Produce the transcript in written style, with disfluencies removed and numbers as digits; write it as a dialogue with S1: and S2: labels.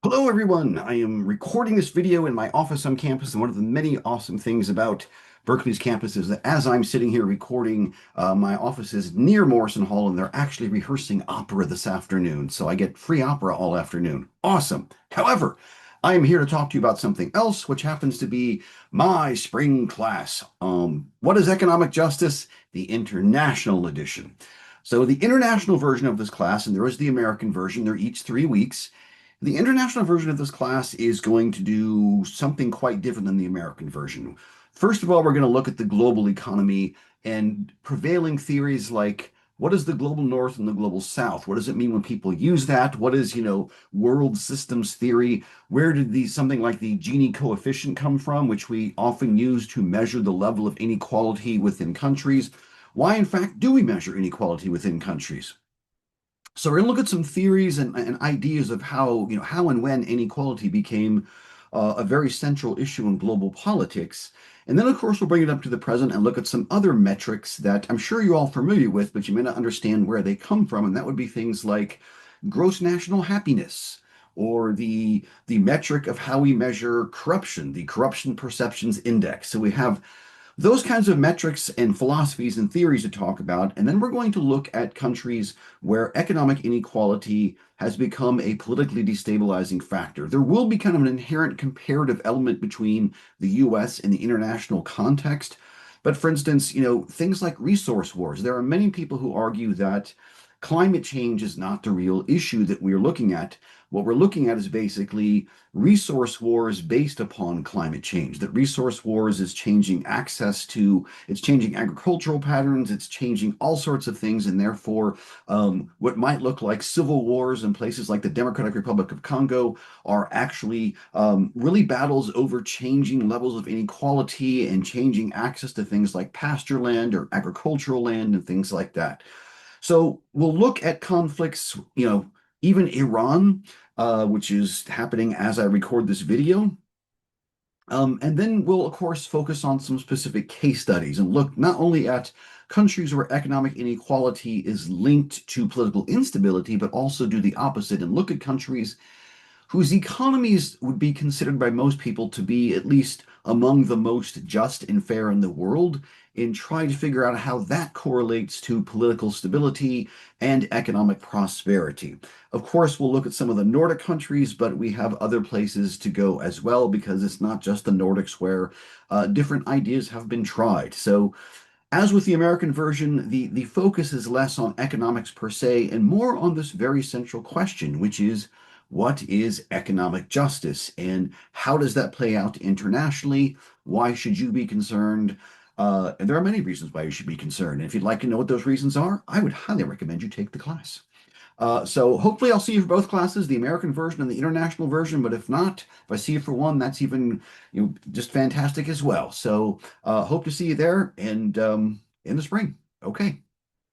S1: Hello, everyone. I am recording this video in my office on campus, and one of the many awesome things about Berkeley's campus is that as I'm sitting here recording, my office is near Morrison Hall, and they're actually rehearsing opera this afternoon, so I get free opera all afternoon. Awesome. However, I am here to talk to you about something else, which happens to be my spring class. What is economic justice? The international edition. So the international version of this class, and there is the American version, they're each 3 weeks. The international version of this class is going to do something quite different than the American version. First of all, we're going to look at the global economy and prevailing theories like what is the global north and the global south? What does it mean when people use that? What is, world systems theory? Where did something like the Gini coefficient come from, which we often use to measure the level of inequality within countries? Why, in fact, do we measure inequality within countries? So we're going to look at some theories and ideas of how and when inequality became a very central issue in global politics. And then, of course, we'll bring it up to the present and look at some other metrics that I'm sure you're all familiar with, but you may not understand where they come from. And that would be things like gross national happiness, or the metric of how we measure corruption, the corruption perceptions index. So we have those kinds of metrics and philosophies and theories to talk about. And then we're going to look at countries where economic inequality has become a politically destabilizing factor. There will be kind of an inherent comparative element between the US and the international context. But for instance, things like resource wars, there are many people who argue that climate change is not the real issue that we're looking at. What we're looking at is basically resource wars based upon climate change. That resource wars is changing it's changing agricultural patterns, it's changing all sorts of things, and therefore, what might look like civil wars in places like the Democratic Republic of Congo are actually really battles over changing levels of inequality and changing access to things like pasture land or agricultural land and things like that. So we'll look at conflicts, even Iran, which is happening as I record this video. And then we'll, of course, focus on some specific case studies and look not only at countries where economic inequality is linked to political instability, but also do the opposite and look at countries whose economies would be considered by most people to be at least among the most just and fair in the world, and try to figure out how that correlates to political stability and economic prosperity. Of course, we'll look at some of the Nordic countries, but we have other places to go as well because it's not just the Nordics where different ideas have been tried. So as with the American version, the focus is less on economics per se and more on this very central question, which is what is economic justice and how does that play out internationally? Why should you be concerned? And there are many reasons why you should be concerned. And if you'd like to know what those reasons are, I would highly recommend you take the class. So hopefully I'll see you for both classes, the American version and the international version. But if not, if I see you for one, that's even just fantastic as well. So hope to see you there and in the spring. Okay.